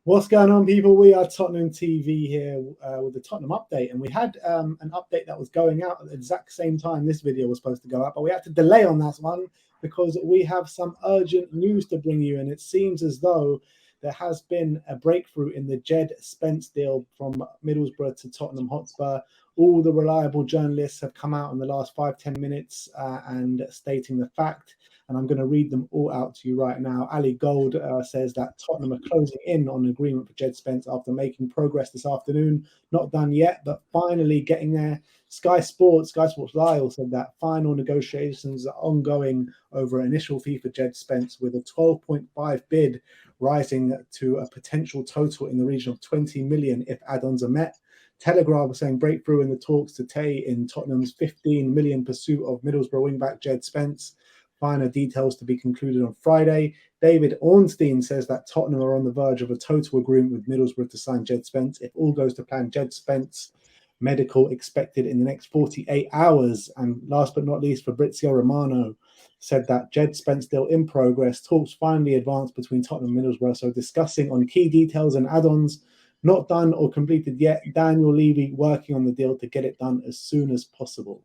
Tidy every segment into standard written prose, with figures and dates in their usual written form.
What's going on, people? We are Tottenham TV here with the Tottenham update, and we had an update that was going out at the exact same time this video was supposed to go out, but we had to delay on that one because we have some urgent news to bring you, and it seems as though there has been a breakthrough in the Djed Spence deal from Middlesbrough to Tottenham Hotspur. All the reliable journalists have come out in the last 5-10 minutes and stating the fact. And I'm going to read them all out to you right now. Ali Gold says that Tottenham are closing in on an agreement for Djed Spence after making progress this afternoon. Not done yet, but finally getting there. Sky Sports Lyle said that final negotiations are ongoing over an initial fee for Djed Spence, with a 12.5 bid rising to a potential total in the region of 20 million if add-ons are met. Telegraph was saying breakthrough in the talks to Tay in Tottenham's 15 million pursuit of Middlesbrough wingback Djed Spence. Finer details to be concluded on Friday. David Ornstein says that Tottenham are on the verge of a total agreement with Middlesbrough to sign Djed Spence. If all goes to plan, Djed Spence medical expected in the next 48 hours. And last but not least, Fabrizio Romano said that Djed Spence still in progress. Talks finally advanced between Tottenham and Middlesbrough, so discussing on key details and add-ons. Not done or completed yet. Daniel Levy working on the deal to get it done as soon as possible.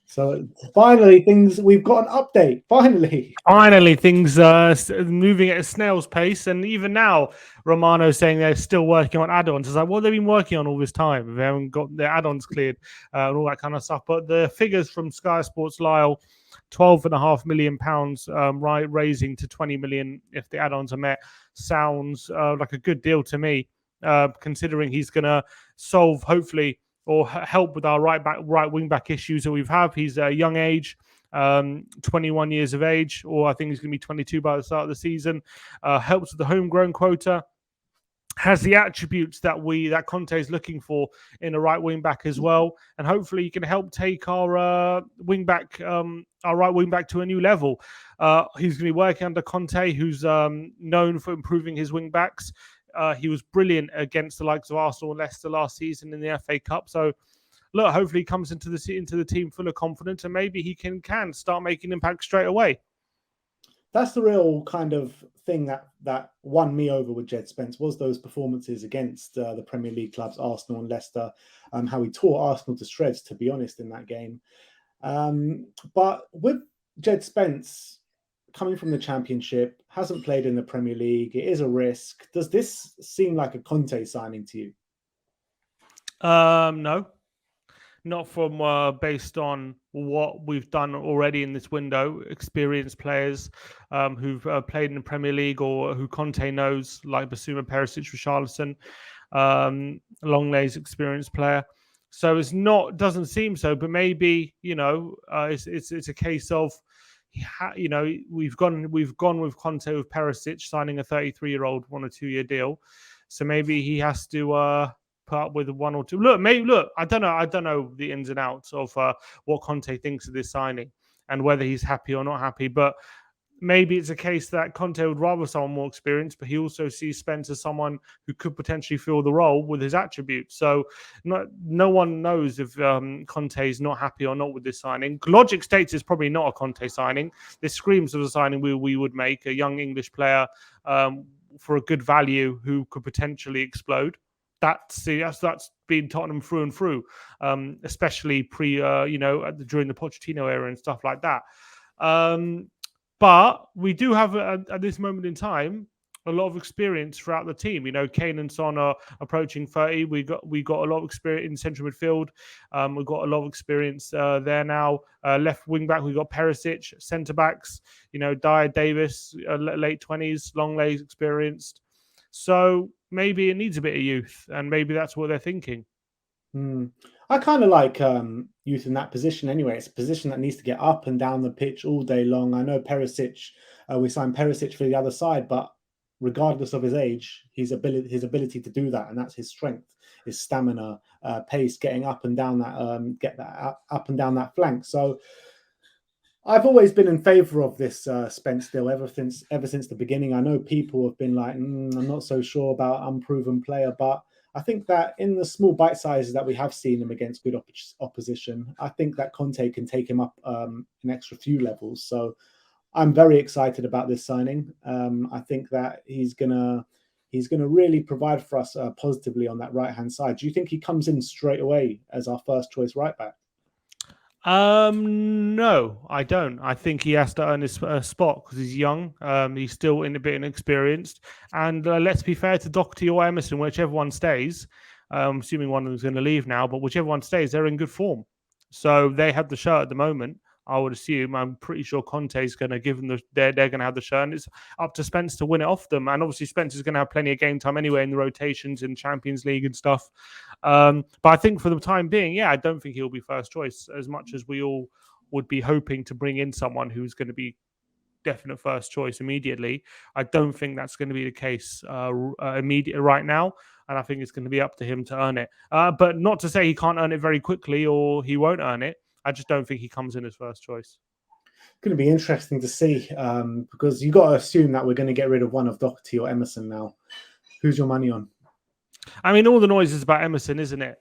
So finally, we've got an update. Finally, things moving at a snail's pace. And even now, Romano saying they're still working on add-ons. It's like, what have they been working on all this time? They haven't got their add-ons cleared and all that kind of stuff. But the figures from Sky Sports Lyle, £12.5 million, raising to 20 million if the add-ons are met, sounds like a good deal to me, considering he's going to solve, hopefully, or help with our right wing back issues that we've had. He's a young age, 21 years of age, or I think he's going to be 22 by the start of the season. Helps with the homegrown quota. Has the attributes that Conte is looking for in a right wing back as well, and hopefully he can help take our right wing back to a new level. He's going to be working under Conte, who's known for improving his wing backs. He was brilliant against the likes of Arsenal and Leicester last season in the FA Cup. So, look, hopefully he comes into the team full of confidence, and maybe he can start making impact straight away. That's the real kind of thing that won me over with Djed Spence, was those performances against the Premier League clubs, Arsenal and Leicester, how he tore Arsenal to shreds, to be honest, in that game. But with Djed Spence coming from the Championship, hasn't played in the Premier League, it is a risk. Does this seem like a Conte signing to you? No. Not from based on what we've done already in this window. Experienced players who've played in the Premier League or who Conte knows, like Basuma, Perisic, Richarlison, Longley's experienced player. So doesn't seem so, but maybe it's a case of we've gone with Conte with Perisic signing a 33-year-old 1 or 2 year deal. So maybe he has to put up with 1 or 2. Look, I don't know the ins and outs of what Conte thinks of this signing and whether he's happy or not happy. But maybe it's a case that Conte would rather someone more experienced, but he also sees Spence as someone who could potentially fill the role with his attributes. So no one knows if Conte is not happy or not with this signing. Logic states it's probably not a Conte signing. This screams of a signing we would make, a young English player for a good value who could potentially explode. That's been Tottenham through and through, especially during the Pochettino era and stuff like that. But we do have at this moment in time a lot of experience throughout the team. Kane and Son are approaching 30. We got a lot of experience in central midfield. We've got a lot of experience there now. Left wing back, we've got Perisic. Centre backs, Dyer, Davis, late 20s. Longley's experienced. So maybe it needs a bit of youth, and maybe that's what they're thinking. I kind of like youth in that position anyway. It's a position that needs to get up and down the pitch all day long. I know Perisic, we signed Perisic for the other side, but regardless of his age, his ability to do that, and that's his strength, his stamina, pace, getting up and down that, up and down that flank. So I've always been in favour of this Spence deal ever since the beginning. I know people have been like, I'm not so sure about unproven player, but I think that in the small bite sizes that we have seen him against good opposition, I think that Conte can take him up an extra few levels. So I'm very excited about this signing. I think that he's gonna he's going to really provide for us positively on that right-hand side. Do you think he comes in straight away as our first choice right back? No, I don't. I think he has to earn his spot because he's young. He's still a bit inexperienced. And let's be fair to Doherty or Emerson, whichever one stays. Assuming one of them's going to leave now, but whichever one stays, they're in good form. So they have the shirt at the moment. I would assume. I'm pretty sure Conte is going to give them they're going to have the shirt. And it's up to Spence to win it off them. And obviously, Spence is going to have plenty of game time anyway in the rotations in Champions League and stuff. But I think for the time being, yeah, I don't think he'll be first choice as much as we all would be hoping to bring in someone who's going to be definite first choice immediately. I don't think that's going to be the case immediate right now. And I think it's going to be up to him to earn it. But not to say he can't earn it very quickly or he won't earn it. I just don't think he comes in as first choice. It's going to be interesting to see because you got to assume that we're going to get rid of one of Doherty or Emerson now. Who's your money on? I mean, all the noise is about Emerson, isn't it?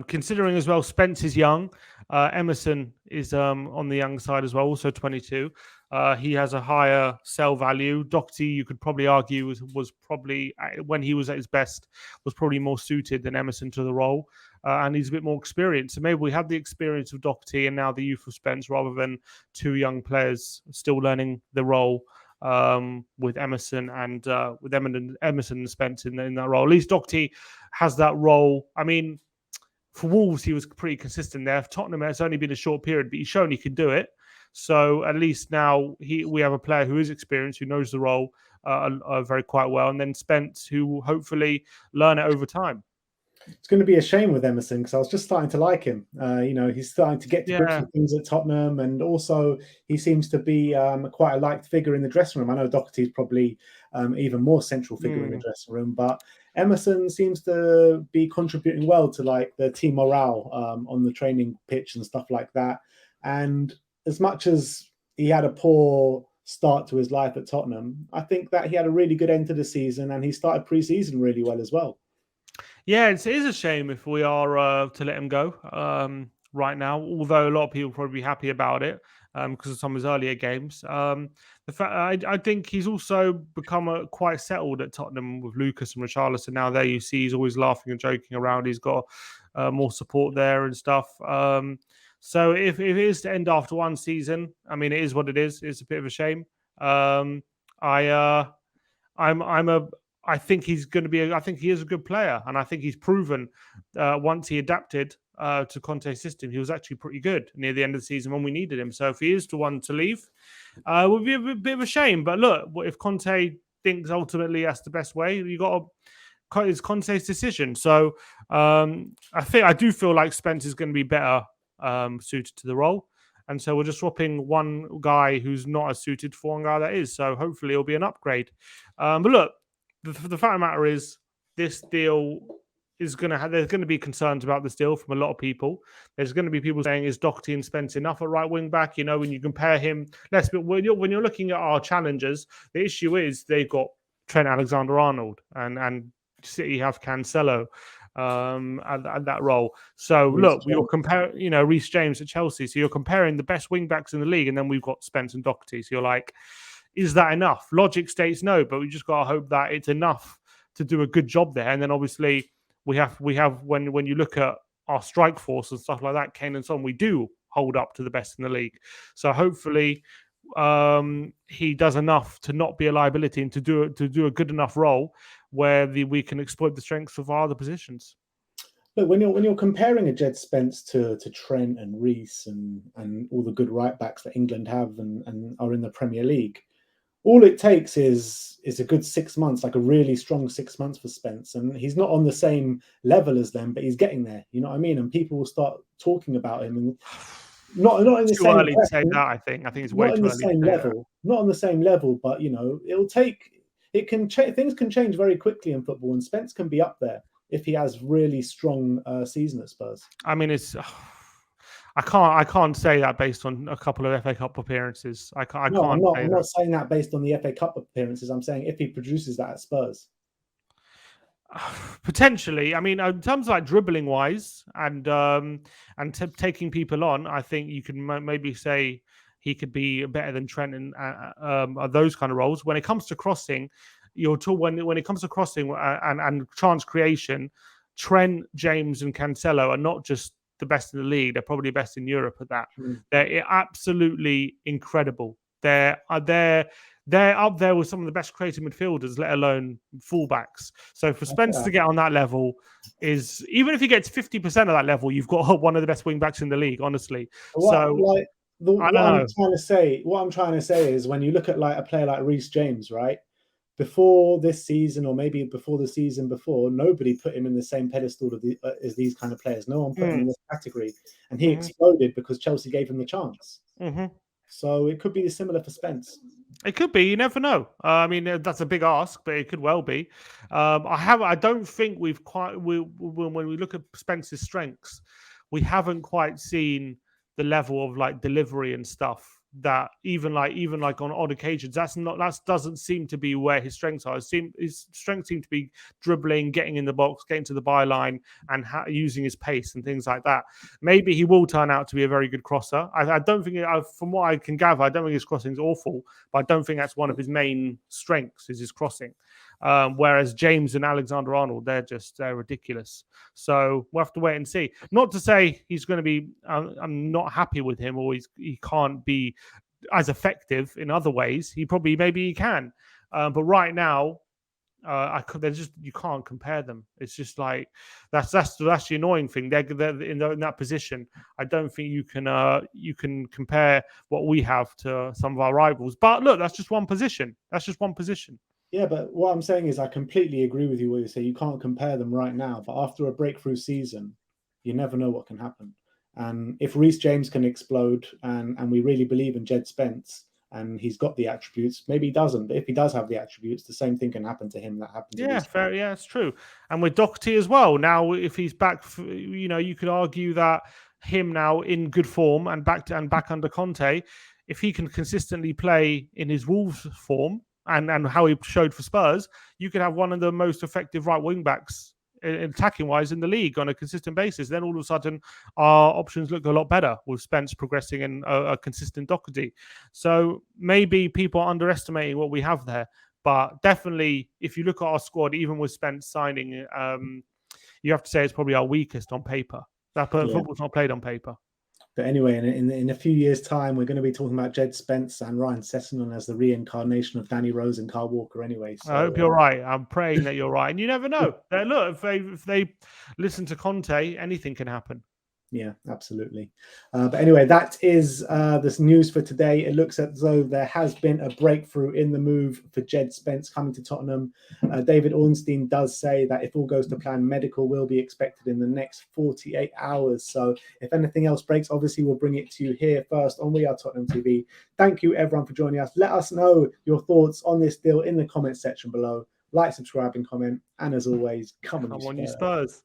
Considering as well, Spence is young. Emerson is on the young side as well, also 22. He has a higher sell value. Doherty, you could probably argue, was probably, when he was at his best, was probably more suited than Emerson to the role. And he's a bit more experienced. So maybe we have the experience of Doherty and now the youth of Spence rather than two young players still learning the role with Emerson and with Emerson and Spence in that role. At least Doherty has that role. I mean, for Wolves, he was pretty consistent there. For Tottenham, it's only been a short period, but he's shown he can do it. So at least now we have a player who is experienced, who knows the role very quite well. And then Spence, who will hopefully learn it over time. It's going to be a shame with Emerson because I was just starting to like him. He's starting to get to grips with things at Tottenham, and also he seems to be quite a liked figure in the dressing room. I know Doherty is probably even more central figure in the dressing room, but Emerson seems to be contributing well to like the team morale on the training pitch and stuff like that. And as much as he had a poor start to his life at Tottenham, I think that he had a really good end to the season, and he started pre-season really well as well. Yeah, it is a shame if we are to let him go right now, although a lot of people will probably be happy about it because of some of his earlier games. The fact I think he's also become quite settled at Tottenham with Lucas and Richarlison. Now there you see he's always laughing and joking around. He's got more support there and stuff. So if it is to end after one season, I mean, it is what it is. It's a bit of a shame. I think he's going to be. I think he is a good player, and I think he's proven once he adapted to Conte's system, he was actually pretty good near the end of the season when we needed him. So if he is the one to leave, it would be a bit of a shame. But look, if Conte thinks ultimately that's the best way, you got to. It's Conte's decision. So I do feel like Spence is going to be better suited to the role. And so we're just swapping one guy who's not as suited for one guy that is. So hopefully it'll be an upgrade. But look. The fact of the matter is, this deal is going to have. There's going to be concerns about this deal from a lot of people. There's going to be people saying, "Is Doherty and Spence enough at right wing back?" You know, when you compare him, when you're looking at our challengers, the issue is they've got Trent Alexander-Arnold and City have Cancelo at that role. So look, you're comparing, Reece James at Chelsea. So you're comparing the best wing backs in the league, and then we've got Spence and Doherty. So you're like, is that enough? Logic states no, but we just got to hope that it's enough to do a good job there. And then obviously we have when you look at our strike force and stuff like that, Kane and Son, we do hold up to the best in the league. So hopefully he does enough to not be a liability and to do a good enough role where we can exploit the strengths of our other positions. Look, when you're comparing a Djed Spence to Trent and Reece and all the good right backs that England have and are in the Premier League, all it takes is a good 6 months, like a really strong 6 months for Spence. And he's not on the same level as them, but he's getting there. You know what I mean? And people will start talking about him. And not in the too same early to say that, I think. I think it's way too early to say that. Not on the same level, but, it'll take... Things can change very quickly in football, and Spence can be up there if he has really strong season at Spurs. I mean, I can't say that based on a couple of FA Cup appearances. I'm not saying that based on the FA Cup appearances. I'm saying if he produces that at Spurs. Potentially. I mean, in terms of like dribbling wise and taking people on, I think you can maybe say he could be better than Trent and those kind of roles. When it comes to crossing, you're told when it comes to crossing and chance creation, Trent, James, and Cancelo are not just the best in the league; they're probably the best in Europe at that. They're absolutely incredible. They're up there with some of the best creative midfielders, let alone fullbacks. So for Spence to get on that level is, even if he gets 50% of that level, you've got one of the best wing backs in the league, honestly. What I'm trying to say is, when you look at like a player like Reece James, right? Before this season, or maybe before the season before, nobody put him in the same pedestal as these kind of players. No one put him in this category, and he exploded because Chelsea gave him the chance. So it could be similar for Spence. It could be. You never know. I mean, that's a big ask, but it could well be. I don't think when we look at Spence's strengths, we haven't quite seen the level of like delivery and stuff that even like on odd occasions, that doesn't seem to be where his strengths are. His strengths seem to be dribbling, getting in the box, getting to the byline, and using his pace and things like that. Maybe he will turn out to be a very good crosser. I don't think, from what I can gather, I don't think his crossing is awful, but I don't think that's one of his main strengths is his crossing. Whereas James and Alexander-Arnold, they're ridiculous. So we'll have to wait and see. Not to say he's going to be, I'm not happy with him, or he can't be as effective in other ways. Maybe he can. But right now, you can't compare them. It's just like that's the annoying thing. They're in that position. I don't think you can compare what we have to some of our rivals. But look, that's just one position. Yeah, but what I'm saying is I completely agree with you when you say you can't compare them right now. But after a breakthrough season, you never know what can happen. And if Reece James can explode, and we really believe in Djed Spence, and he's got the attributes, maybe he doesn't. But if he does have the attributes, the same thing can happen to him that happened to Reece. Fair. Yeah, it's true. And with Doherty as well. Now, if he's back, you could argue that him now in good form and back under Conte, if he can consistently play in his Wolves form, and how he showed for Spurs, you could have one of the most effective right wing backs attacking wise in the league on a consistent basis. Then all of a sudden our options look a lot better with Spence progressing and a consistent Doherty. So maybe people are underestimating what we have there, but definitely if you look at our squad, even with Spence signing, you have to say it's probably our weakest on paper. Football's not played on paper. But anyway, in a few years' time, we're going to be talking about Djed Spence and Ryan Sessegnon as the reincarnation of Danny Rose and Kyle Walker anyway. So, I hope you're right. I'm praying that you're right. And you never know. Look, if they listen to Conte, anything can happen. Yeah, absolutely. But anyway, that is this news for today. It looks as though there has been a breakthrough in the move for Djed Spence coming to Tottenham. David Ornstein does say that if all goes to plan, medical will be expected in the next 48 hours. So if anything else breaks, obviously we'll bring it to you here first on We Are Tottenham TV. Thank you, everyone, for joining us. Let us know your thoughts on this deal in the comment section below. Like, subscribe, and comment. And as always, come on, you Spurs.